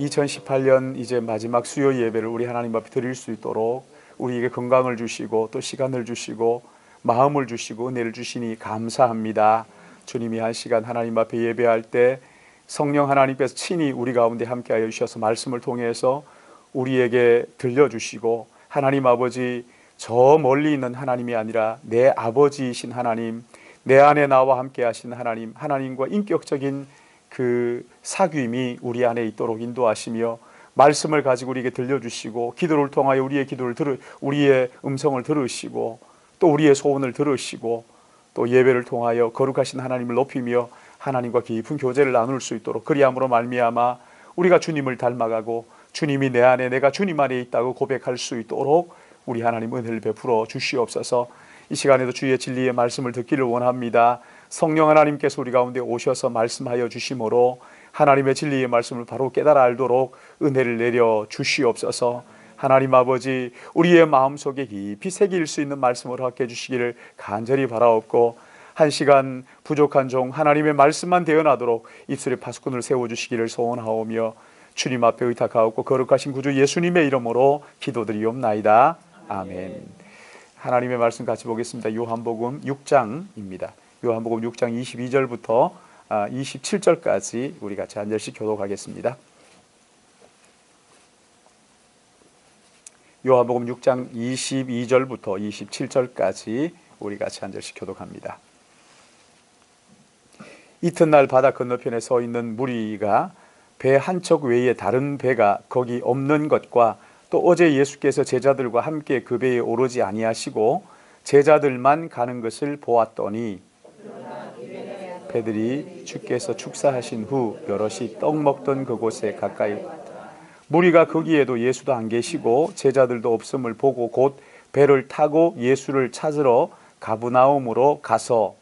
2018년 이제 마지막 수요 예배를 우리 하나님 앞에 드릴 수 있도록 우리에게 건강을 주시고 또 시간을 주시고 마음을 주시고 은혜를 주시니 감사합니다. 주님이 한 시간 하나님 앞에 예배할 때 성령 하나님께서 친히 우리 가운데 함께하여 주셔서 말씀을 통해서 우리에게 들려주시고, 하나님 아버지, 저 멀리 있는 하나님이 아니라 내 아버지이신 하나님, 내 안에 나와 함께 하신 하나님, 하나님과 인격적인 그 사귐이 우리 안에 있도록 인도하시며 말씀을 가지고 우리에게 들려주시고 기도를 통하여 우리의 음성을 들으시고 또 우리의 소원을 들으시고 또 예배를 통하여 거룩하신 하나님을 높이며 하나님과 깊은 교제를 나눌 수 있도록, 그리함으로 말미암아 우리가 주님을 닮아가고 주님이 내 안에 내가 주님 안에 있다고 고백할 수 있도록 우리 하나님 은혜를 베풀어 주시옵소서. 이 시간에도 주의 진리의 말씀을 듣기를 원합니다. 성령 하나님께서 우리 가운데 오셔서 말씀하여 주심으로 하나님의 진리의 말씀을 바로 깨달아 알도록 은혜를 내려 주시옵소서. 하나님 아버지, 우리의 마음속에 깊이 새길 수 있는 말씀을 허락해 주시기를 간절히 바라옵고, 한 시간 부족한 종 하나님의 말씀만 대언하도록 입술에 파수꾼을 세워주시기를 소원하오며 주님 앞에 의탁하옵고 거룩하신 구주 예수님의 이름으로 기도드리옵나이다. 아멘. 하나님의 말씀 같이 보겠습니다. 요한복음 6장입니다. 요한복음 6장 22절부터 27절까지 우리 같이 한 절씩 교독하겠습니다. 요한복음 6장 22절부터 27절까지 우리 같이 한 절씩 교독합니다. 이튿날 바다 건너편에 서 있는 무리가 배 한 척 외에 다른 배가 거기 없는 것과 또 어제 예수께서 제자들과 함께 그 배에 오르지 아니하시고 제자들만 가는 것을 보았더니 배들이 주께서 축사하신 후 여럿이 떡 먹던 그곳에 가까이 무리가 거기에도 예수도 안 계시고 제자들도 없음을 보고 곧 배를 타고 예수를 찾으러 가브나움으로 가서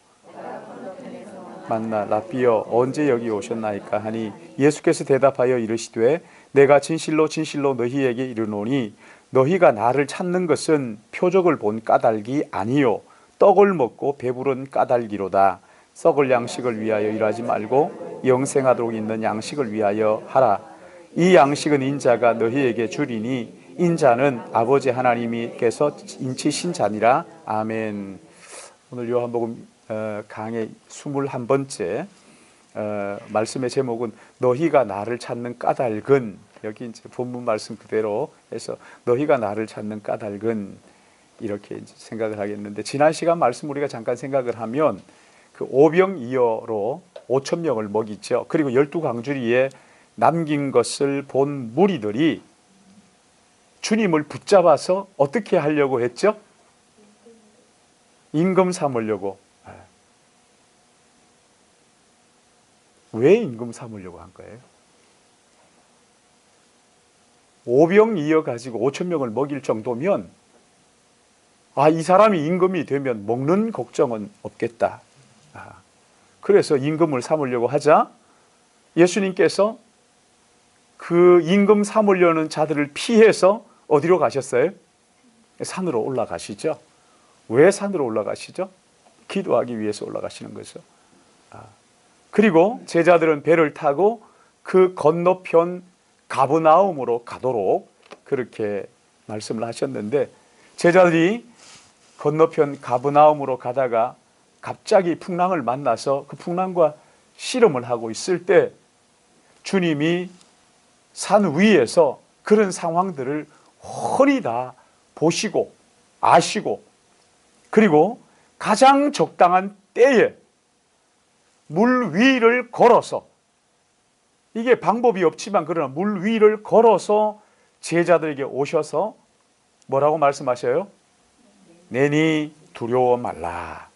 만나 라삐여 언제 여기 오셨나이까 하니 예수께서 대답하여 이르시되 내가 진실로 진실로 너희에게 이르노니 너희가 나를 찾는 것은 표적을 본 까닭이 아니요 떡을 먹고 배부른 까닭이로다. 썩을 양식을 위하여 일하지 말고 영생하도록 있는 양식을 위하여 하라. 이 양식은 인자가 너희에게 주리니 인자는 아버지 하나님께서 인치신 자니라. 아멘. 오늘 요한복음 강의 21번째 말씀의 제목은 너희가 나를 찾는 까닭은, 여기 이제 본문 말씀 그대로 해서 너희가 나를 찾는 까닭은 이렇게 이제 생각을 하겠는데, 지난 시간 말씀 우리가 잠깐 생각을 하면 그 오병이어로 5,000명을 먹이죠. 그리고 12광주리에 남긴 것을 본 무리들이 주님을 붙잡아서 어떻게 하려고 했죠? 임금 삼으려고. 왜 임금 삼으려고 한 거예요? 오병이어 가지고 5,000명을 먹일 정도면 이 사람이 임금이 되면 먹는 걱정은 없겠다. 그래서 임금을 삼으려고 하자 예수님께서 그 임금 삼으려는 자들을 피해서 어디로 가셨어요? 산으로 올라가시죠. 왜 산으로 올라가시죠? 기도하기 위해서 올라가시는 거죠. 그리고 제자들은 배를 타고 그 건너편 가브나움으로 가도록 그렇게 말씀을 하셨는데, 제자들이 건너편 가브나움으로 가다가 갑자기 풍랑을 만나서 그 풍랑과 씨름을 하고 있을 때 주님이 산 위에서 그런 상황들을 훤히 다 보시고 아시고, 그리고 가장 적당한 때에 물 위를 걸어서, 이게 방법이 없지만 그러나 물 위를 걸어서 제자들에게 오셔서 뭐라고 말씀하셔요? 내니 두려워 말라.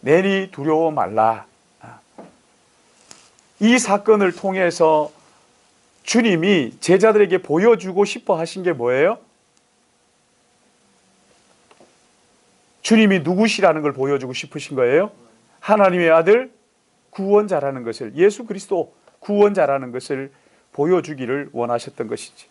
내니 두려워 말라. 이 사건을 통해서 주님이 제자들에게 보여주고 싶어 하신 게 뭐예요? 주님이 누구시라는 걸 보여주고 싶으신 거예요? 하나님의 아들 구원자라는 것을, 예수 그리스도 구원자라는 것을 보여주기를 원하셨던 것이지.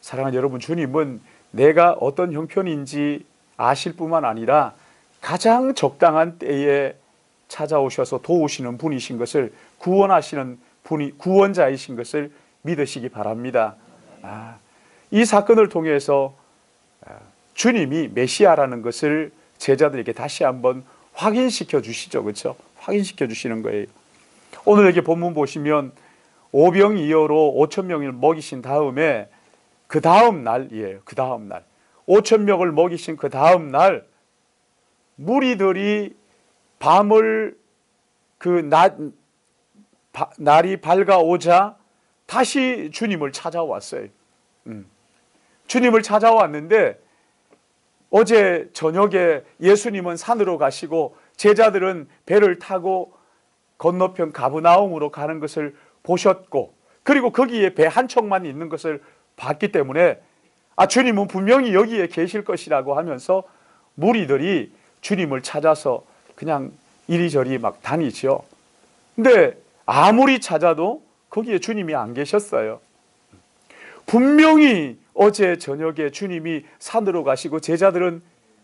사랑하는 여러분, 주님은 내가 어떤 형편인지 아실 뿐만 아니라 가장 적당한 때에 찾아오셔서 도우시는 분이신 것을, 구원하시는 분이 구원자이신 것을 믿으시기 바랍니다. 이 사건을 통해서 주님이 메시아라는 것을 제자들에게 다시 한번 확인시켜 주시죠. 그렇죠? 확인시켜 주시는 거예요. 오늘 여기 본문 보시면 오병이어로 5천 명을 먹이신 다음에 그 다음 날이에요. 그 다음 날 5천 명을 먹이신 그 다음 날 무리들이 밤을 날이 밝아오자 다시 주님을 찾아왔어요. 주님을 찾아왔는데 어제 저녁에 예수님은 산으로 가시고 제자들은 배를 타고 건너편 가브나움으로 가는 것을 보셨고, 그리고 거기에 배 한 척만 있는 것을 봤기 때문에 주님은 분명히 여기에 계실 것이라고 하면서 무리들이 주님을 찾아서 그냥 이리저리 막 다니죠. 근데 아무리 찾아도 거기에 주님이 안 계셨어요. 분명히 어제 저녁에 주님이 산으로 가시고 제자들은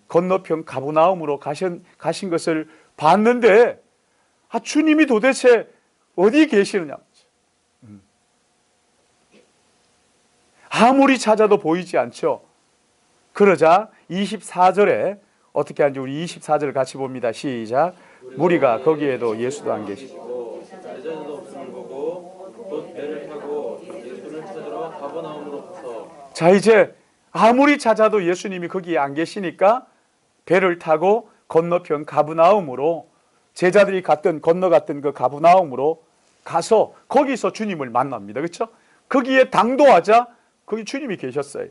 건너편 가브나움으로 가신 것을 봤는데 주님이 도대체 어디 계시느냐. 아무리 찾아도 보이지 않죠. 그러자 24절에 어떻게 하는지 우리 24절 같이 봅니다. 시작. 무리가 거기에도 예수도 안 계시고 제자들도 없음을 보고 곧 배를 타고 예수를 찾으러 가버나움으로 가서. 자, 이제 아무리 찾아도 예수님이 거기에 안 계시니까 배를 타고 건너편 가브나움으로, 제자들이 건너갔던 그 가브나움으로 가서 거기서 주님을 만납니다. 그렇죠? 거기에 당도하자 거기 주님이 계셨어요.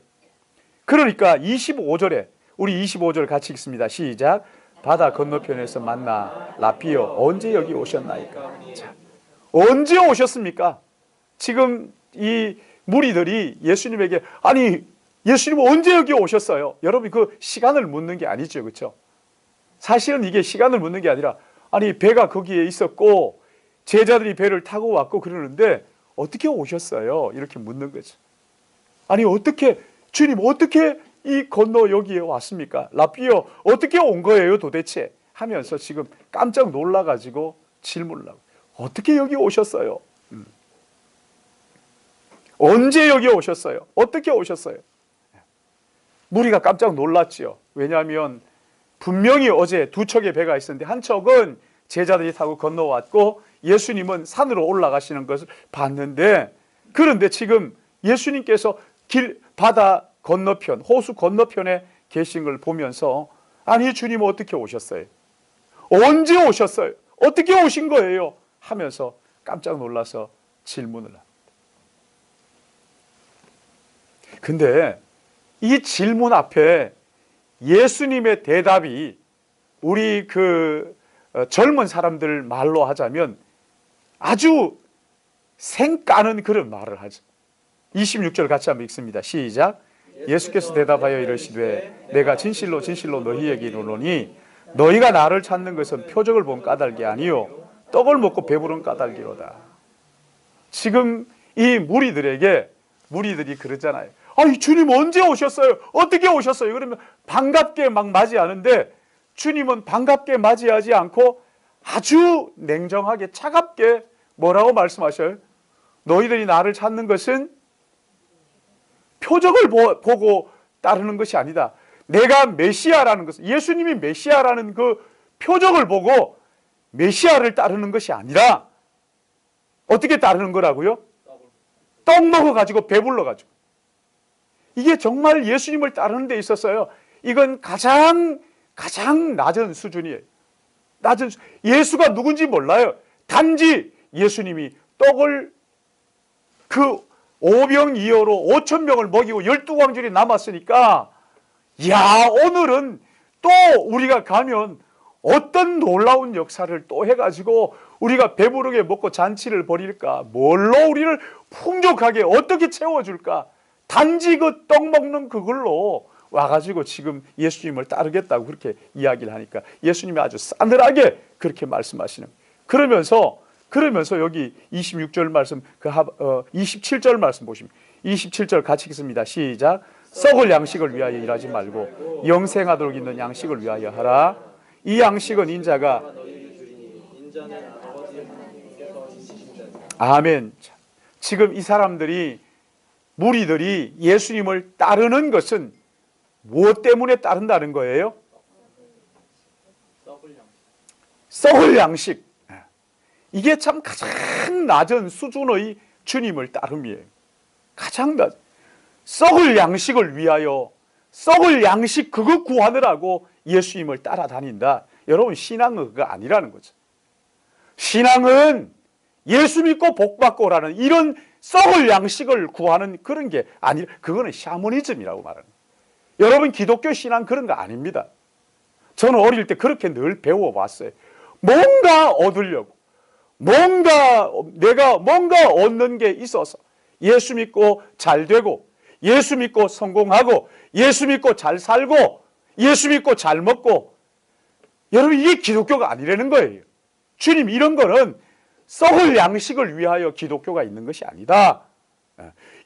그러니까 25절에 우리 25절 같이 읽습니다. 시작. 바다 건너편에서 만나 라피요 언제 여기 오셨나이까. 자, 언제 오셨습니까? 지금 이 무리들이 예수님에게 아니 예수님 언제 여기 오셨어요? 여러분 그 시간을 묻는 게 아니죠. 그렇죠? 사실은 이게 시간을 묻는 게 아니라 아니 배가 거기에 있었고 제자들이 배를 타고 왔고 그러는데 어떻게 오셨어요? 이렇게 묻는 거죠. 아니 어떻게 주님 어떻게 이 건너 여기에 왔습니까? 라피요 어떻게 온 거예요 도대체? 하면서 지금 깜짝 놀라가지고 질문을 하고 어떻게 여기 오셨어요? 언제 여기 오셨어요? 어떻게 오셨어요? 무리가 깜짝 놀랐지요. 왜냐하면 분명히 어제 두 척의 배가 있었는데 한 척은 제자들이 타고 건너왔고 예수님은 산으로 올라가시는 것을 봤는데, 그런데 지금 예수님께서 바다 건너편, 호수 건너편에 계신 걸 보면서 아니 주님 어떻게 오셨어요? 언제 오셨어요? 어떻게 오신 거예요? 하면서 깜짝 놀라서 질문을 합니다. 근데 이 질문 앞에 예수님의 대답이 우리 젊은 사람들 말로 하자면 아주 생까는 그런 말을 하죠. 26절 같이 한번 읽습니다. 시작. 예수께서 대답하여 이르시되 내가 진실로 진실로 너희에게 이르노니 너희가 나를 찾는 것은 표적을 본 까닭이 아니요 떡을 먹고 배부른 까닭이로다. 지금 이 무리들이 그러잖아요. 아니 주님 언제 오셨어요? 어떻게 오셨어요? 그러면 반갑게 막 맞이하는데 주님은 반갑게 맞이하지 않고 아주 냉정하게 차갑게 뭐라고 말씀하셔요? 너희들이 나를 찾는 것은 표적을 보고 따르는 것이 아니다. 내가 메시아라는 것은, 예수님이 메시아라는 그 표적을 보고 메시아를 따르는 것이 아니라 어떻게 따르는 거라고요? 떡 먹어가지고 배불러가지고. 이게 정말 예수님을 따르는 데 있어서요, 이건 가장 낮은 수준이에요. 예수가 누군지 몰라요. 단지 예수님이 떡을 오병이어로 5천 명을 먹이고 12광줄이 남았으니까 야 오늘은 또 우리가 가면 어떤 놀라운 역사를 또 해가지고 우리가 배부르게 먹고 잔치를 벌일까, 뭘로 우리를 풍족하게 어떻게 채워줄까, 단지 그 떡 먹는 그걸로 와가지고 지금 예수님을 따르겠다고 그렇게 이야기를 하니까 예수님이 아주 싸늘하게 그렇게 말씀하시는. 그러면서 여기 26절 말씀, 27절 말씀 보시면 27절 같이 읽습니다. 시작. 썩을 양식을 위하여 일하지 말고 영생하도록 있는 양식을 위하여 하라. 이 양식은 인자가 아멘. 지금 이 사람들이, 무리들이 예수님을 따르는 것은 무엇 때문에 따른다는 거예요? 썩을 양식. 이게 참 가장 낮은 수준의 주님을 따름이에요. 가장 낮은. 썩을 양식을 위하여, 썩을 양식 그거 구하느라고 예수님을 따라다닌다. 여러분, 신앙은 그거 아니라는 거죠. 신앙은 예수 믿고 복 받고 오라는 이런 썩을 양식을 구하는 그런 게 아니, 그거는 샤머니즘이라고 말하는 거예요. 여러분, 기독교 신앙 그런 거 아닙니다. 저는 어릴 때 그렇게 늘 배워왔어요. 뭔가 얻으려고, 내가 뭔가 얻는 게 있어서 예수 믿고 잘 되고, 예수 믿고 성공하고, 예수 믿고 잘 살고, 예수 믿고 잘 먹고. 여러분, 이게 기독교가 아니라는 거예요. 주님, 이런 거는 썩을 양식을 위하여 기독교가 있는 것이 아니다.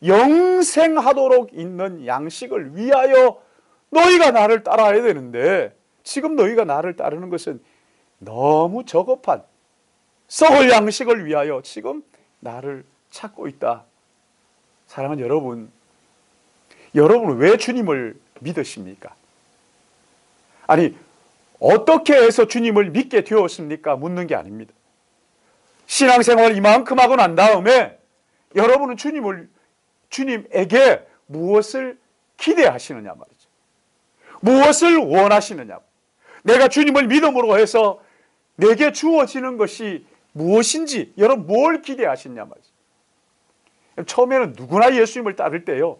영생하도록 있는 양식을 위하여 너희가 나를 따라야 되는데, 지금 너희가 나를 따르는 것은 너무 저급한 썩을 양식을 위하여 지금 나를 찾고 있다. 사랑하는 여러분, 여러분은 왜 주님을 믿으십니까? 아니, 어떻게 해서 주님을 믿게 되었습니까? 묻는 게 아닙니다. 신앙생활 이만큼 하고 난 다음에 여러분은 주님에게 무엇을 기대하시느냐 말이죠. 무엇을 원하시느냐. 내가 주님을 믿음으로 해서 내게 주어지는 것이 무엇인지, 여러분 뭘 기대하시냐 말이죠. 처음에는 누구나 예수님을 따를 때요,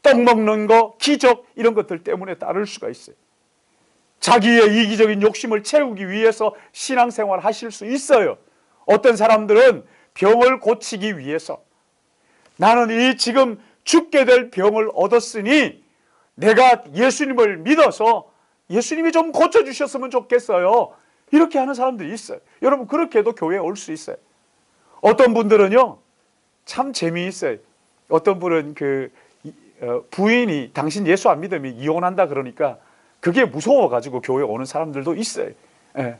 떡 먹는 거, 기적 이런 것들 때문에 따를 수가 있어요. 자기의 이기적인 욕심을 채우기 위해서 신앙생활 하실 수 있어요. 어떤 사람들은 병을 고치기 위해서, 나는 이 지금 죽게 될 병을 얻었으니 내가 예수님을 믿어서 예수님이 좀 고쳐주셨으면 좋겠어요. 이렇게 하는 사람들이 있어요. 여러분, 그렇게 해도 교회에 올 수 있어요. 어떤 분들은요, 참 재미있어요. 어떤 분은 부인이 당신 예수 안 믿으면 이혼한다 그러니까 그게 무서워가지고 교회에 오는 사람들도 있어요. 예.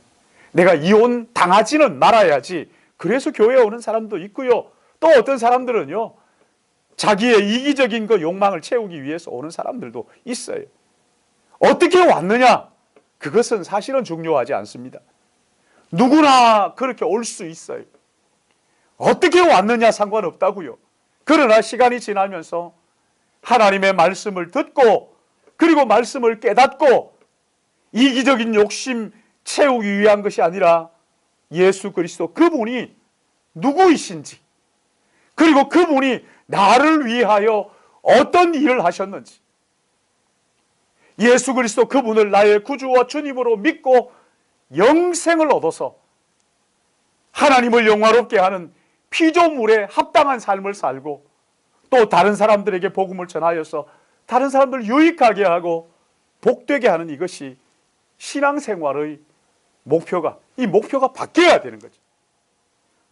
내가 이혼 당하지는 말아야지. 그래서 교회에 오는 사람도 있고요. 또 어떤 사람들은요, 자기의 이기적인 그 욕망을 채우기 위해서 오는 사람들도 있어요. 어떻게 왔느냐? 그것은 사실은 중요하지 않습니다. 누구나 그렇게 올 수 있어요. 어떻게 왔느냐 상관없다고요. 그러나 시간이 지나면서 하나님의 말씀을 듣고, 그리고 말씀을 깨닫고, 이기적인 욕심 채우기 위한 것이 아니라 예수 그리스도 그분이 누구이신지, 그리고 그분이 나를 위하여 어떤 일을 하셨는지, 예수 그리스도 그분을 나의 구주와 주님으로 믿고 영생을 얻어서 하나님을 영화롭게 하는 피조물에 합당한 삶을 살고, 또 다른 사람들에게 복음을 전하여서 다른 사람들을 유익하게 하고 복되게 하는, 이것이 신앙생활의 목표가, 이 목표가 바뀌어야 되는 거죠.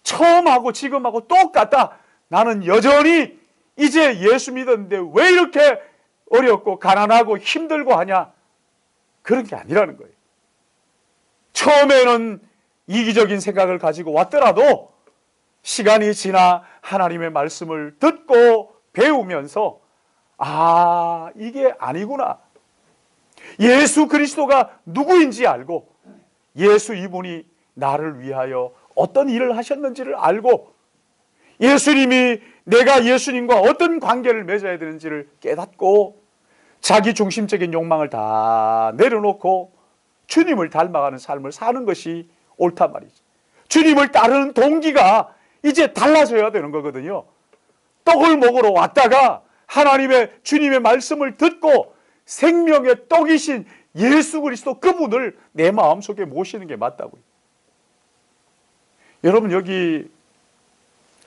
처음하고 지금하고 똑같다. 나는 여전히 이제 예수 믿었는데 왜 이렇게 어렵고 가난하고 힘들고 하냐? 그런 게 아니라는 거예요. 처음에는 이기적인 생각을 가지고 왔더라도 시간이 지나 하나님의 말씀을 듣고 배우면서, 아, 이게 아니구나. 예수 그리스도가 누구인지 알고, 예수 이분이 나를 위하여 어떤 일을 하셨는지를 알고, 예수님이 내가 예수님과 어떤 관계를 맺어야 되는지를 깨닫고, 자기 중심적인 욕망을 다 내려놓고 주님을 닮아가는 삶을 사는 것이 옳단 말이죠. 주님을 따르는 동기가 이제 달라져야 되는 거거든요. 떡을 먹으러 왔다가 하나님의 주님의 말씀을 듣고 생명의 떡이신 예수 그리스도 그분을 내 마음속에 모시는 게 맞다고요. 여러분, 여기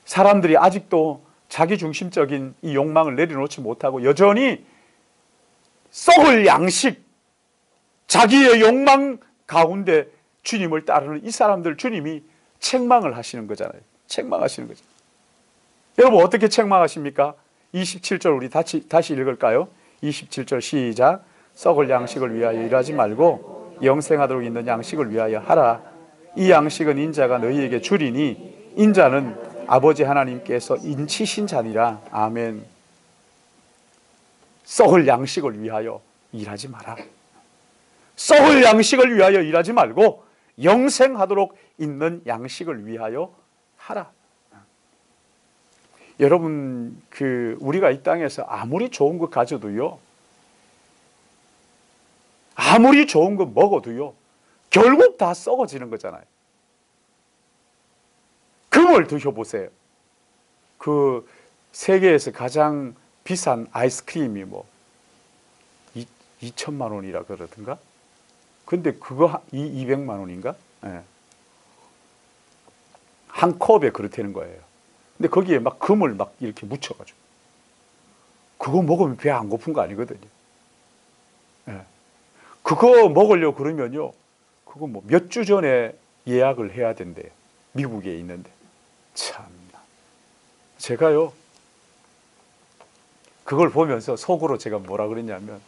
사람들이 아직도 자기 중심적인 이 욕망을 내려놓지 못하고 여전히 썩을 양식, 자기의 욕망 가운데 주님을 따르는 이 사람들, 주님이 책망을 하시는 거잖아요. 책망하시는 거죠. 여러분, 어떻게 책망하십니까? 27절 우리 다시 읽을까요? 27절 시작. 썩을 양식을 위하여 일하지 말고 영생하도록 있는 양식을 위하여 하라. 이 양식은 인자가 너희에게 주리니 인자는 아버지 하나님께서 인치신 자니라. 아멘. 썩을 양식을 위하여 일하지 마라. 썩을 양식을 위하여 일하지 말고 영생하도록 있는 양식을 위하여 하라. 여러분, 우리가 이 땅에서 아무리 좋은 거 가져도요, 아무리 좋은 거 먹어도요, 결국 다 썩어지는 거잖아요. 금을 드셔보세요. 세계에서 가장 비싼 아이스크림이 2천만 원이라 그러던가? 근데 그거 200만 원인가? 네. 한 컵에 그렇다는 거예요. 근데 거기에 막 금을 막 이렇게 묻혀가지고. 그거 먹으면 배 안 고픈 거 아니거든요. 네. 그거 먹으려고 그러면요, 그거 몇 주 전에 예약을 해야 된대요. 미국에 있는데. 참나. 제가요, 그걸 보면서 속으로 제가 뭐라 그랬냐면,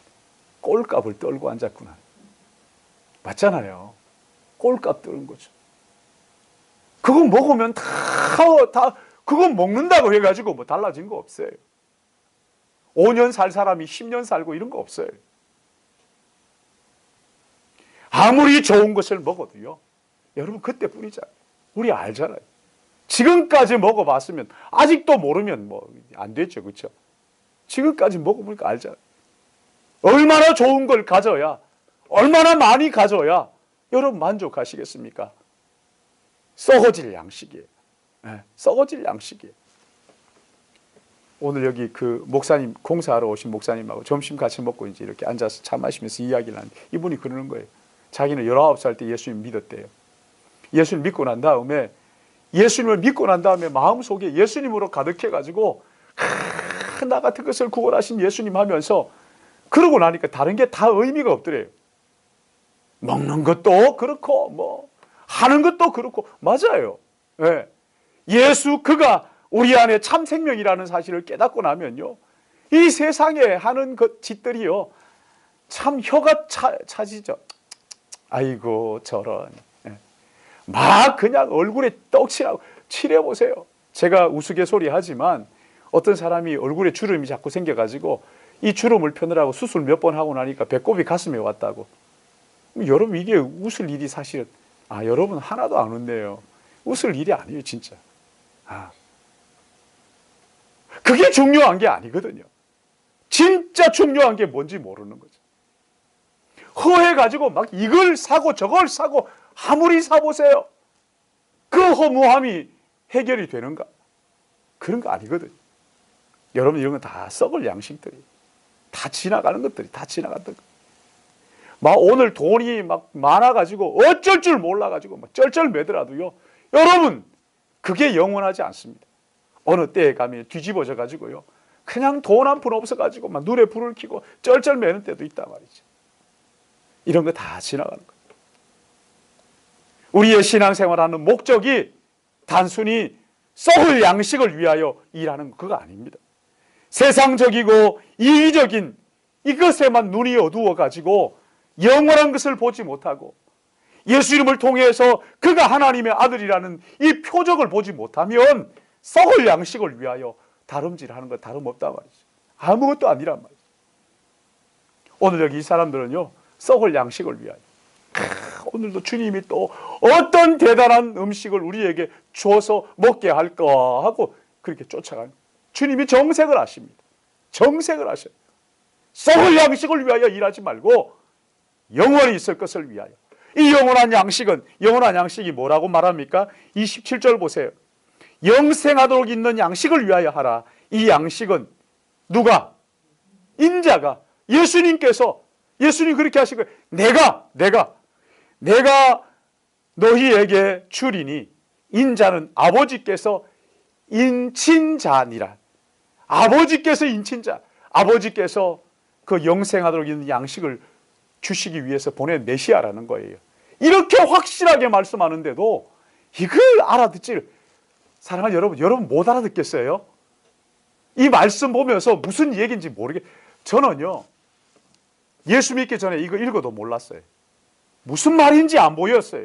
꼴값을 떨고 앉았구나. 맞잖아요. 꼴값 떨은 거죠. 그거 먹으면 그거 먹는다고 해가지고 달라진 거 없어요. 5년 살 사람이 10년 살고 이런 거 없어요. 아무리 좋은 것을 먹어도요, 여러분 그때뿐이잖아요. 우리 알잖아요. 지금까지 먹어봤으면 아직도 모르면 안 되죠, 그렇죠? 지금까지 먹어보니까 알잖아요. 얼마나 좋은 걸 가져야, 얼마나 많이 가져야 여러분 만족하시겠습니까? 썩어질 양식이에요. 네, 썩어질 양식이에요. 오늘 여기 목사님, 공사하러 오신 목사님하고 점심 같이 먹고 이제 이렇게 앉아서 차 마시면서 이야기를 하는데, 이분이 그러는 거예요. 자기는 19살 때 예수님 믿었대요. 예수님 믿고 난 다음에, 마음속에 예수님으로 가득해가지고, 나 같은 것을 구원하신 예수님 하면서, 그러고 나니까 다른 게 다 의미가 없더래요. 먹는 것도 그렇고, 하는 것도 그렇고, 맞아요. 네. 그가 우리 안에 참 생명이라는 사실을 깨닫고 나면요, 이 세상에 하는 짓들이요, 참 혀가 차지죠. 아이고, 저런. 네. 막 그냥 얼굴에 떡칠하고, 칠해보세요. 제가 우스갯소리 하지만, 어떤 사람이 얼굴에 주름이 자꾸 생겨가지고, 이 주름을 펴느라고 수술 몇 번 하고 나니까 배꼽이 가슴에 왔다고. 여러분, 이게 웃을 일이 사실은, 여러분 하나도 안 웃네요. 웃을 일이 아니에요, 진짜. 그게 중요한 게 아니거든요. 진짜 중요한 게 뭔지 모르는 거죠. 허해가지고 막 이걸 사고 저걸 사고 아무리 사보세요. 그 허무함이 해결이 되는가? 그런 거 아니거든요. 여러분, 이런 건 다 썩을 양식들이, 다 지나가는 것들이, 다 지나갔던 거. 오늘 돈이 막 많아가지고 어쩔 줄 몰라가지고 막 쩔쩔매더라도요, 여러분, 그게 영원하지 않습니다. 어느 때에 가면 뒤집어져 가지고요, 그냥 돈 한 푼 없어가지고 막 눈에 불을 켜고 쩔쩔매는 때도 있단 말이죠. 이런 거 다 지나가는 거예요. 우리의 신앙생활하는 목적이 단순히 썩을 양식을 위하여 일하는 그거 아닙니다. 세상적이고 이기적인 이것에만 눈이 어두워가지고 영원한 것을 보지 못하고, 예수 이름을 통해서 그가 하나님의 아들이라는 이 표적을 보지 못하면 썩을 양식을 위하여 다름질하는 것 다름없단 말이죠. 아무것도 아니란 말이죠. 오늘 여기 이 사람들은요, 썩을 양식을 위하여, 오늘도 주님이 또 어떤 대단한 음식을 우리에게 줘서 먹게 할까 하고 그렇게 쫓아가는, 주님이 정색을 하십니다. 정색을 하셔요. 썩을 양식을 위하여 일하지 말고 영원히 있을 것을 위하여. 이 영원한 양식이 뭐라고 말합니까? 27절 보세요. 영생하도록 있는 양식을 위하여 하라. 이 양식은 누가? 인자가, 예수님께서, 예수님 그렇게 하신 거예요. 내가 너희에게 주리니, 인자는 아버지께서 인친자니라. 아버지께서 인친자, 아버지께서 그 영생하도록 있는 양식을 주시기 위해서 보낸 메시아라는 거예요. 이렇게 확실하게 말씀하는데도 이걸 알아듣지, 사랑하는 여러분 못 알아듣겠어요? 이 말씀 보면서 무슨 얘기인지 저는요, 예수 믿기 전에 이거 읽어도 몰랐어요. 무슨 말인지 안 보였어요.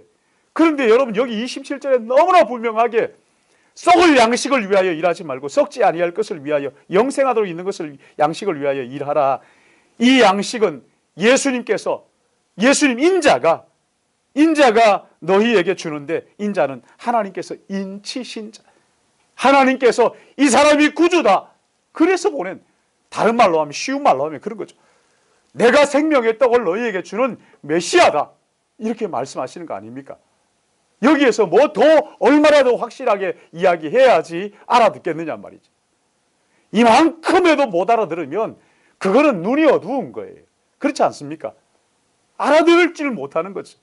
그런데 여러분, 여기 27절에 너무나 분명하게 썩을 양식을 위하여 일하지 말고 썩지 아니할 것을 위하여 영생하도록 있는 것을 양식을 위하여 일하라. 이 양식은 예수님께서 예수님 인자가 너희에게 주는데 인자는 하나님께서 인치신 자. 하나님께서 이 사람이 구주다. 그래서 보낸 다른 말로 하면 쉬운 말로 하면 그런 거죠. 내가 생명의 떡을 너희에게 주는 메시아다. 이렇게 말씀하시는 거 아닙니까? 여기에서 뭐 더 얼마나 더 확실하게 이야기해야지 알아듣겠느냐 말이죠. 이만큼에도 못 알아들으면 그거는 눈이 어두운 거예요. 그렇지 않습니까? 알아들을지를 못하는 거죠.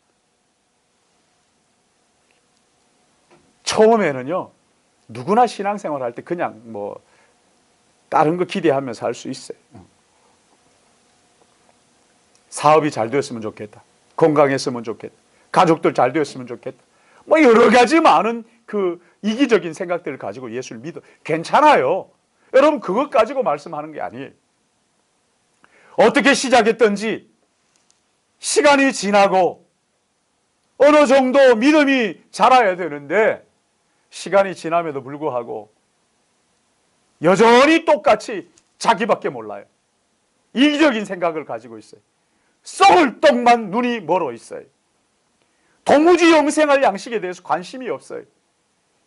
처음에는요, 누구나 신앙생활 할 때 그냥 뭐 다른 거 기대하면서 할 수 있어요. 사업이 잘 되었으면 좋겠다. 건강했으면 좋겠다. 가족들 잘 되었으면 좋겠다. 뭐 여러 가지 많은 그 이기적인 생각들을 가지고 예수를 믿어. 괜찮아요. 여러분 그것 가지고 말씀하는 게 아니에요. 어떻게 시작했든지 시간이 지나고 어느 정도 믿음이 자라야 되는데 시간이 지남에도 불구하고 여전히 똑같이 자기밖에 몰라요. 이기적인 생각을 가지고 있어요. 썩을 떡만 눈이 멀어 있어요. 도무지 영생할 양식에 대해서 관심이 없어요.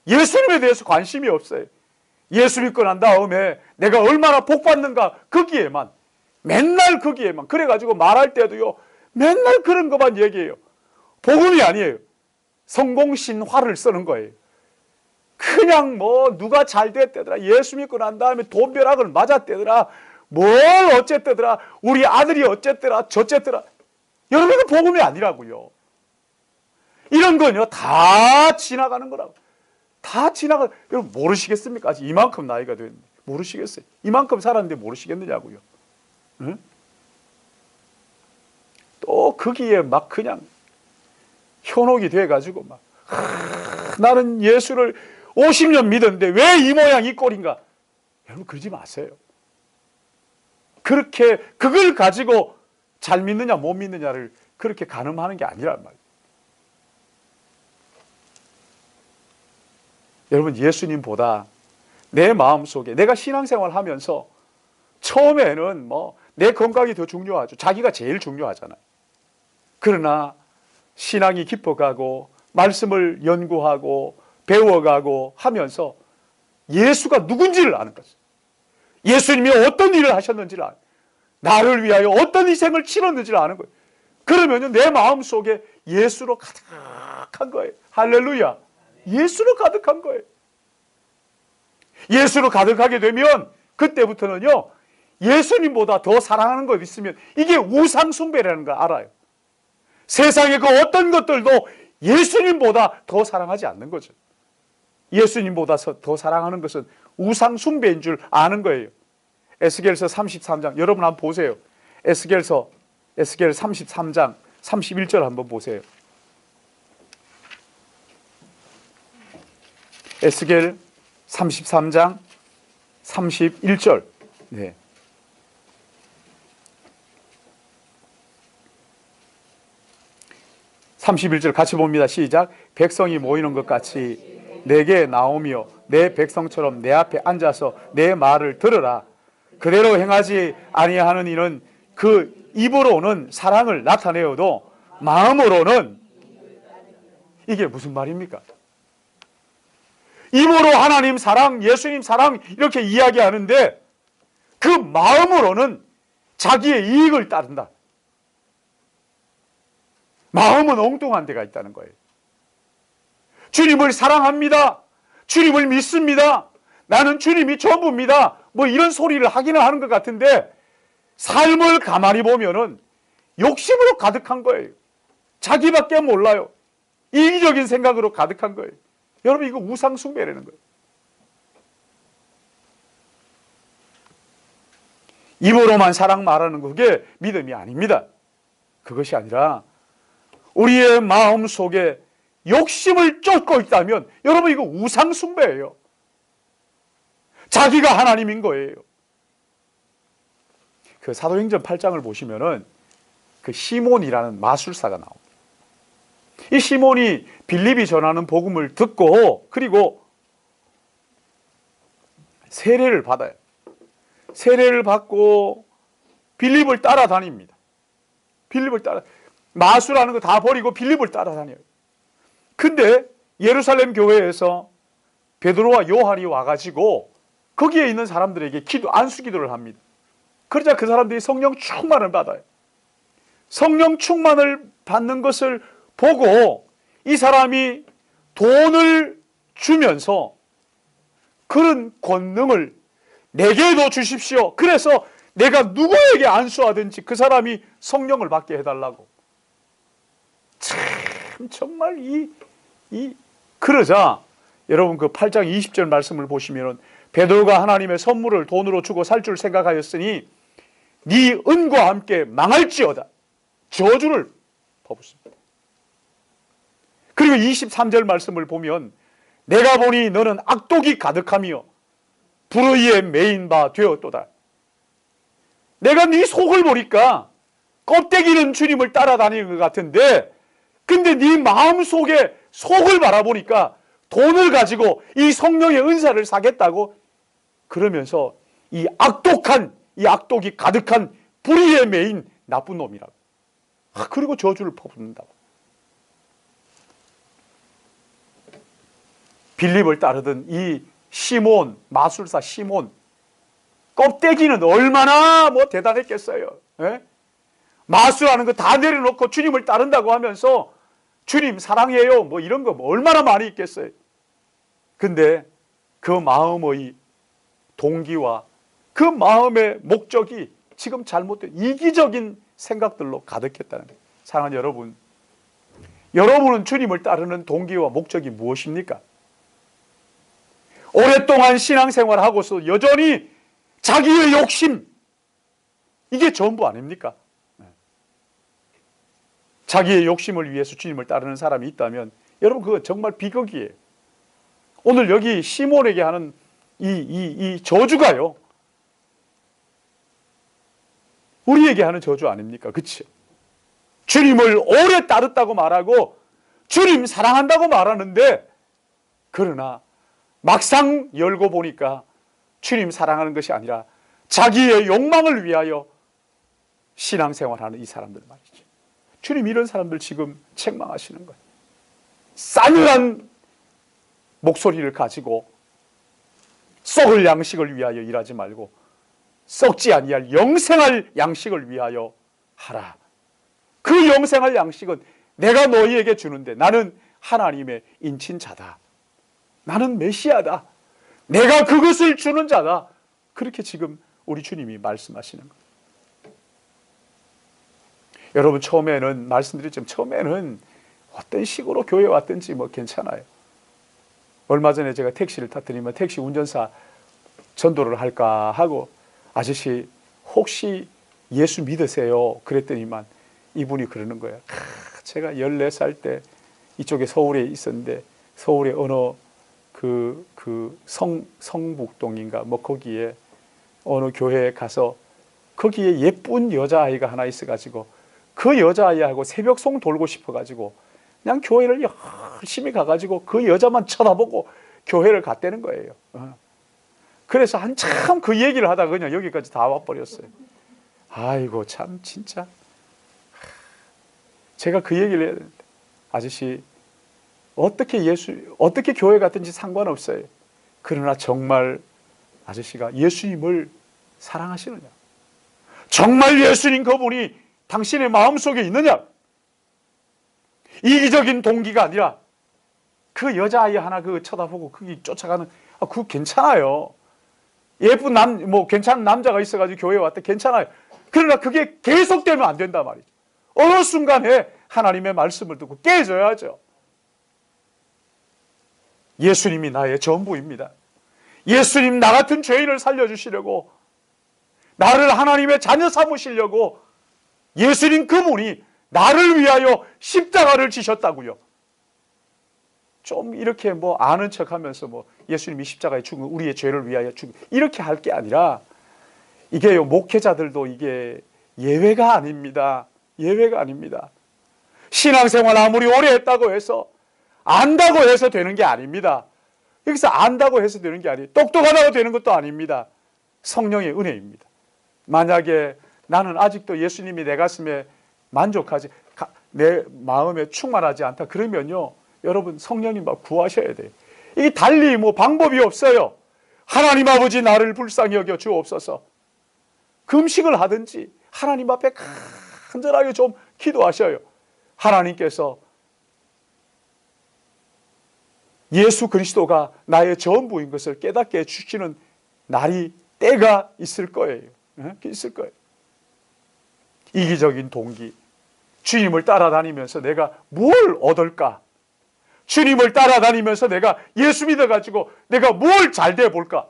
예수님에 대해서 관심이 없어요. 예수 믿고 난 다음에 내가 얼마나 복 받는가 거기에만 맨날 거기에만 그래가지고 말할 때도요 맨날 그런 것만 얘기해요. 복음이 아니에요. 성공신화를 쓰는 거예요. 그냥 뭐 누가 잘 됐대더라, 예수 믿고 난 다음에 돈벼락을 맞았대더라, 뭘 어쨌대더라, 우리 아들이 어쨌더라 저쨌더라. 여러분 이거 복음이 아니라고요. 이런 건요 다 지나가는 거라고. 다 지나가. 여러분 모르시겠습니까? 아직 이만큼 나이가 됐는데 모르시겠어요? 이만큼 살았는데 모르시겠느냐고요. 응? 또 거기에 막 그냥 현혹이 돼가지고 막 나는 예수를 50년 믿었는데 왜 이 모양 이 꼴인가? 여러분 그러지 마세요. 그렇게 그걸 가지고 잘 믿느냐 못 믿느냐를 그렇게 가늠하는 게 아니란 말이에요. 여러분 예수님보다 내 마음속에 내가 신앙생활 하면서 처음에는 뭐 내 건강이 더 중요하죠. 자기가 제일 중요하잖아요. 그러나 신앙이 깊어가고 말씀을 연구하고 배워가고 하면서 예수가 누군지를 아는 거죠. 예수님이 어떤 일을 하셨는지를 아는 거예요. 나를 위하여 어떤 희생을 치렀는지를 아는 거예요. 그러면 내 마음속에 예수로 가득한 거예요. 할렐루야. 예수로 가득한 거예요. 예수로 가득하게 되면 그때부터는요 예수님보다 더 사랑하는 것 있으면 이게 우상숭배라는 걸 알아요. 세상의 그 어떤 것들도 예수님보다 더 사랑하지 않는 거죠. 예수님보다 더 사랑하는 것은 우상숭배인 줄 아는 거예요. 에스겔서 33장 여러분 한번 보세요. 에스겔 33장 31절 한번 보세요. 에스겔 33장 31절. 네. 31절 같이 봅니다. 시작. 백성이 모이는 것 같이 내게 나오며 내 백성처럼 내 앞에 앉아서 내 말을 들으라. 그대로 행하지 아니하는 이는 그 입으로는 사랑을 나타내어도 마음으로는 이게 무슨 말입니까? 입으로 하나님 사랑, 예수님 사랑 이렇게 이야기하는데 그 마음으로는 자기의 이익을 따른다. 마음은 엉뚱한 데가 있다는 거예요. 주님을 사랑합니다. 주님을 믿습니다. 나는 주님이 전부입니다. 뭐 이런 소리를 하기는 하는 것 같은데 삶을 가만히 보면은 욕심으로 가득한 거예요. 자기밖에 몰라요. 이기적인 생각으로 가득한 거예요. 여러분 이거 우상숭배라는 거예요. 입으로만 사랑 말하는 그게 믿음이 아닙니다. 그것이 아니라 우리의 마음 속에 욕심을 쫓고 있다면 여러분 이거 우상숭배예요. 자기가 하나님인 거예요. 그 사도행전 8장을 보시면은 그 시몬이라는 마술사가 나옵니다. 이 시몬이 빌립이 전하는 복음을 듣고 그리고 세례를 받아요. 세례를 받고 빌립을 따라다닙니다. 빌립을 따라, 마수라는 거 다 버리고 빌립을 따라다녀요. 근데 예루살렘 교회에서 베드로와 요한이 와가지고 거기에 있는 사람들에게 안수 기도를 합니다. 그러자 그 사람들이 성령 충만을 받아요. 성령 충만을 받는 것을 보고 이 사람이 돈을 주면서 그런 권능을 내게도 주십시오. 그래서 내가 누구에게 안수하든지 그 사람이 성령을 받게 해달라고. 참 정말 그러자 여러분 그 8장 20절 말씀을 보시면 베드로가 하나님의 선물을 돈으로 주고 살 줄 생각하였으니 네 은과 함께 망할지어다. 저주를 퍼붓습니다. 그리고 23절 말씀을 보면 내가 보니 너는 악독이 가득하며 불의에 매인 바 되었도다. 내가 네 속을 보니까 껍데기는 주님을 따라다니는 것 같은데 근데 네 마음속에 속을 바라보니까 돈을 가지고 이 성령의 은사를 사겠다고 그러면서 이 악독이 가득한 불의에 매인 나쁜 놈이라고. 그리고 저주를 퍼붓는다고. 빌립을 따르던 이 시몬, 마술사 시몬, 껍데기는 얼마나 대단했겠어요. 예? 마술하는 거 다 내려놓고 주님을 따른다고 하면서 주님 사랑해요 이런 거 얼마나 많이 있겠어요. 근데 그 마음의 동기와 그 마음의 목적이 지금 잘못된 이기적인 생각들로 가득했다는 거예요. 사랑하는 여러분, 여러분은 주님을 따르는 동기와 목적이 무엇입니까? 오랫동안 신앙생활을 하고서 여전히 자기의 욕심, 이게 전부 아닙니까? 자기의 욕심을 위해서 주님을 따르는 사람이 있다면 여러분 그거 정말 비극이에요. 오늘 여기 시몬에게 하는 이 저주가요, 우리에게 하는 저주 아닙니까? 그치? 주님을 오래 따르다고 말하고 주님 사랑한다고 말하는데 그러나 막상 열고 보니까 주님 사랑하는 것이 아니라 자기의 욕망을 위하여 신앙생활하는 이 사람들 말이죠. 주님 이런 사람들 지금 책망하시는 거예요. 싸늘한 목소리를 가지고 썩을 양식을 위하여 일하지 말고 썩지 아니할 영생할 양식을 위하여 하라. 그 영생할 양식은 내가 너희에게 주는데 나는 하나님의 인친자다. 나는 메시아다. 내가 그것을 주는 자다. 그렇게 지금 우리 주님이 말씀하시는 거예요. 여러분 처음에는 말씀드렸지만 처음에는 어떤 식으로 교회에 왔든지 괜찮아요. 얼마 전에 제가 택시를 탔더니만 택시 운전사 전도를 할까 하고 아저씨 혹시 예수 믿으세요? 그랬더니만 이분이 그러는 거예요. 제가 14살 때 이쪽에 서울에 있었는데 서울에 어느 성북동인가 거기에 어느 교회에 가서 거기에 예쁜 여자아이가 하나 있어가지고 그 여자아이하고 새벽송 돌고 싶어가지고 그냥 교회를 열심히 가가지고 그 여자만 쳐다보고 교회를 갔다는 거예요. 그래서 한참 그 얘기를 하다가 그냥 여기까지 다 와버렸어요. 아이고 참 진짜 제가 그 얘기를 해야 되는데 아저씨 어떻게 교회 갔든지 상관없어요. 그러나 정말 아저씨가 예수님을 사랑하시느냐? 정말 예수님 그분이 당신의 마음속에 있느냐? 이기적인 동기가 아니라 그 여자아이 하나 쳐다보고 거기 쫓아가는 그거 괜찮아요. 예쁜 괜찮은 남자가 있어가지고 교회에 왔다 괜찮아요. 그러나 그게 계속되면 안 된단 말이죠. 어느 순간에 하나님의 말씀을 듣고 깨져야죠. 예수님이 나의 전부입니다. 예수님 나 같은 죄인을 살려주시려고 나를 하나님의 자녀 삼으시려고 예수님 그분이 나를 위하여 십자가를 지셨다고요. 좀 이렇게 아는 척하면서 예수님이 십자가에 죽은 우리의 죄를 위하여 죽은 이렇게 할 게 아니라 이게요 목회자들도 이게 예외가 아닙니다. 예외가 아닙니다. 신앙생활 아무리 오래 했다고 해서 안다고 해서 되는 게 아닙니다. 여기서 안다고 해서 되는 게 아니에요. 똑똑하다고 되는 것도 아닙니다. 성령의 은혜입니다. 만약에 나는 아직도 예수님이 내 가슴에 만족하지, 내 마음에 충만하지 않다 그러면요, 여러분 성령님 구하셔야 돼요. 이게 달리 뭐 방법이 없어요. 하나님 아버지 나를 불쌍히 여겨 주옵소서. 금식을 하든지 하나님 앞에 간절하게 좀 기도하셔요. 하나님께서 예수 그리스도가 나의 전부인 것을 깨닫게 해주시는 날이, 때가 있을 거예요. 있을 거예요. 이기적인 동기, 주님을 따라다니면서 내가 뭘 얻을까? 주님을 따라다니면서 내가 예수 믿어가지고 내가 뭘 잘 돼 볼까?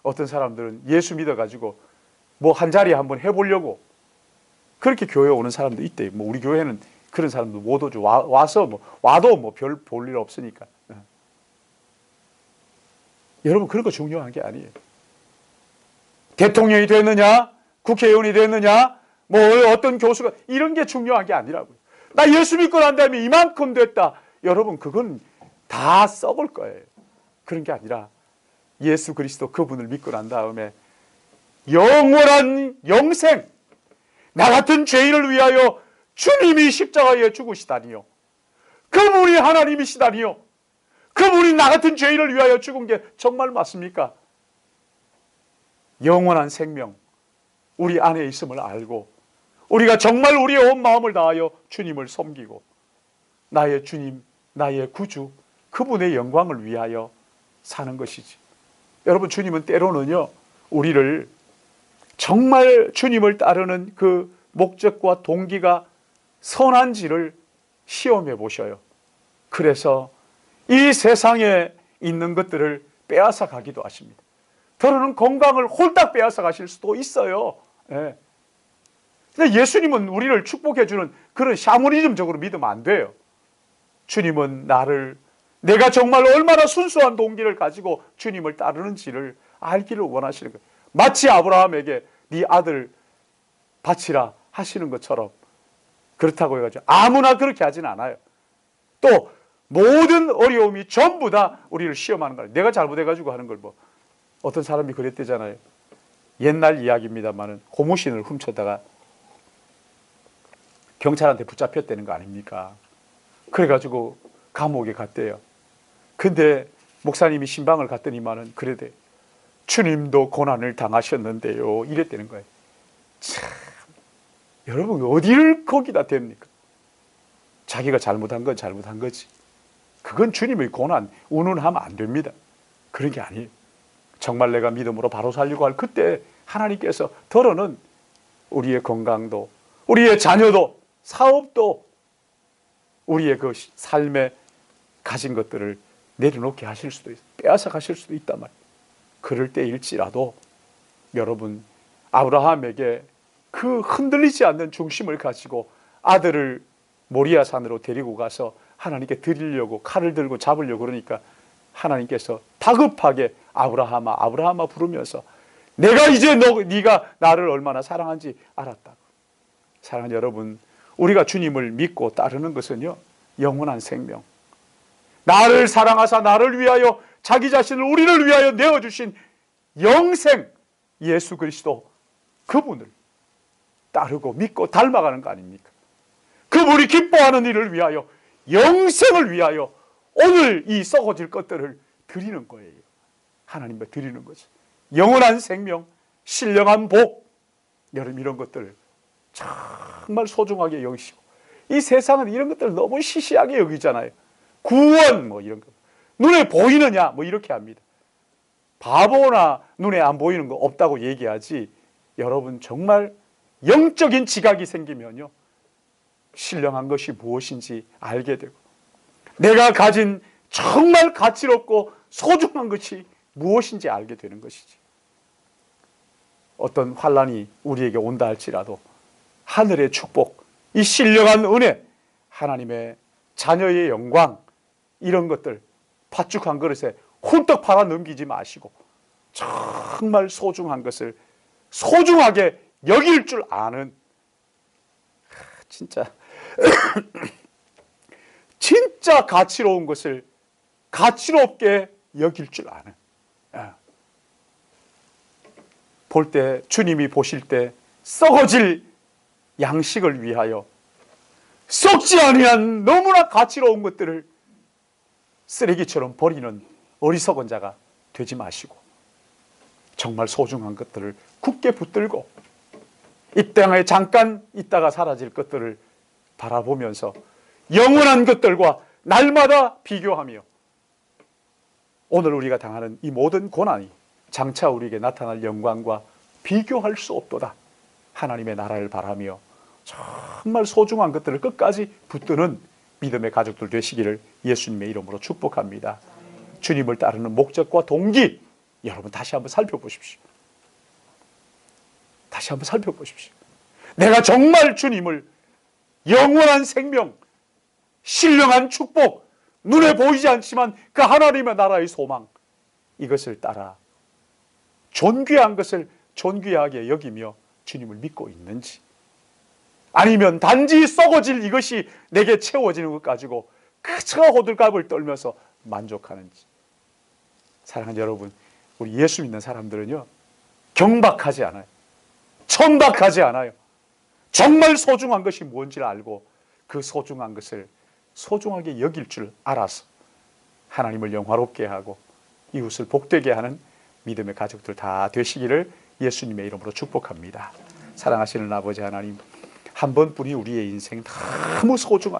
어떤 사람들은 예수 믿어가지고 뭐 한 자리 한번 해보려고 그렇게 교회 오는 사람도 있대요. 뭐 우리 교회는 그런 사람도 못 오죠. 와서 와도 뭐 별 볼 일 없으니까. 여러분 그런 거 중요한 게 아니에요. 대통령이 됐느냐, 국회의원이 됐느냐, 뭐 어떤 교수가, 이런 게 중요한 게 아니라고요. 나 예수 믿고 난 다음에 이만큼 됐다. 여러분 그건 다 썩을 거예요. 그런 게 아니라 예수 그리스도 그분을 믿고 난 다음에 영원한 영생, 나 같은 죄인을 위하여 주님이 십자가에 죽으시다니요, 그분이 하나님이시다니요, 그분이 나 같은 죄인을 위하여 죽은 게 정말 맞습니까? 영원한 생명 우리 안에 있음을 알고 우리가 정말 우리의 온 마음을 다하여 주님을 섬기고 나의 주님, 나의 구주, 그분의 영광을 위하여 사는 것이지. 여러분 주님은 때로는요, 우리를 정말 주님을 따르는 그 목적과 동기가 선한지를 시험해 보셔요. 그래서 이 세상에 있는 것들을 빼앗아 가기도 하십니다. 더러는 건강을 홀딱 빼앗아 가실 수도 있어요. 예. 근데 예수님은 우리를 축복해 주는 그런 샤머니즘적으로 믿으면 안 돼요. 주님은 나를, 내가 정말 얼마나 순수한 동기를 가지고 주님을 따르는지를 알기를 원하시는 거예요. 마치 아브라함에게 네 아들 바치라 하시는 것처럼. 그렇다고 해가지고 아무나 그렇게 하진 않아요. 또 모든 어려움이 전부 다 우리를 시험하는 거예요. 내가 잘못해가지고 하는 걸 뭐, 어떤 사람이 그랬대잖아요. 옛날 이야기입니다만은 고무신을 훔쳐다가 경찰한테 붙잡혔다는 거 아닙니까? 그래가지고 감옥에 갔대요. 근데 목사님이 신방을 갔더니만은 그래대. 주님도 고난을 당하셨는데요, 이랬다는 거예요. 참, 여러분 어디를 거기다 댑니까? 자기가 잘못한 건 잘못한 거지. 그건 주님의 고난 운운하면 안 됩니다. 그런 게 아니에요. 정말 내가 믿음으로 바로 살려고 할 그때 하나님께서 더러는 우리의 건강도, 우리의 자녀도, 사업도, 우리의 그 삶에 가진 것들을 내려놓게 하실 수도 있어요. 빼앗아 가실 수도 있단 말이에요. 그럴 때일지라도 여러분 아브라함에게 그 흔들리지 않는 중심을 가지고 아들을 모리아산으로 데리고 가서 하나님께 드리려고 칼을 들고 잡으려고 그러니까 하나님께서 다급하게 아브라함아 아브라함아 부르면서 내가 이제 네가 나를 얼마나 사랑한지 알았다고. 사랑하는 여러분, 우리가 주님을 믿고 따르는 것은요, 영원한 생명, 나를 사랑하사 나를 위하여 자기 자신을 우리를 위하여 내어주신 영생 예수 그리스도, 그분을 따르고 믿고 닮아가는 거 아닙니까? 그분이 기뻐하는 일을 위하여, 영생을 위하여 오늘 이 썩어질 것들을 드리는 거예요. 하나님께 드리는 거죠. 영원한 생명, 신령한 복, 여러분 이런 것들 정말 소중하게 여기시고, 이 세상은 이런 것들을 너무 시시하게 여기잖아요. 구원 뭐 이런 거 눈에 보이느냐 뭐 이렇게 합니다. 바보나 눈에 안 보이는 거 없다고 얘기하지, 여러분 정말 영적인 지각이 생기면요, 신령한 것이 무엇인지 알게 되고 내가 가진 정말 가치롭고 소중한 것이 무엇인지 알게 되는 것이지. 어떤 환난이 우리에게 온다 할지라도 하늘의 축복, 이 신령한 은혜, 하나님의 자녀의 영광, 이런 것들 팥죽 한 그릇에 훌떡 팔아 넘기지 마시고 정말 소중한 것을 소중하게 여길 줄 아는, 진짜 진짜 가치로운 것을 가치롭게 여길 줄 아는, 볼 때, 주님이 보실 때 썩어질 양식을 위하여 썩지 아니한 너무나 가치로운 것들을 쓰레기처럼 버리는 어리석은 자가 되지 마시고, 정말 소중한 것들을 굳게 붙들고 이 땅에 잠깐 있다가 사라질 것들을 바라보면서 영원한 것들과 날마다 비교하며 오늘 우리가 당하는 이 모든 고난이 장차 우리에게 나타날 영광과 비교할 수 없도다. 하나님의 나라를 바라며 정말 소중한 것들을 끝까지 붙드는 믿음의 가족들 되시기를 예수님의 이름으로 축복합니다. 주님을 따르는 목적과 동기, 여러분 다시 한번 살펴보십시오. 다시 한번 살펴보십시오. 내가 정말 주님을 영원한 생명, 신령한 축복, 눈에 보이지 않지만 그 하나님의 나라의 소망, 이것을 따라 존귀한 것을 존귀하게 여기며 주님을 믿고 있는지, 아니면 단지 썩어질 이것이 내게 채워지는 것 가지고 그저 호들갑을 떨면서 만족하는지. 사랑하는 여러분, 우리 예수 믿는 사람들은요, 경박하지 않아요. 천박하지 않아요. 정말 소중한 것이 뭔지를 알고 그 소중한 것을 소중하게 여길 줄 알아서 하나님을 영화롭게 하고 이웃을 복되게 하는 믿음의 가족들 다 되시기를 예수님의 이름으로 축복합니다. 사랑하시는 아버지 하나님, 한 번뿐이 우리의 인생 너무 소중한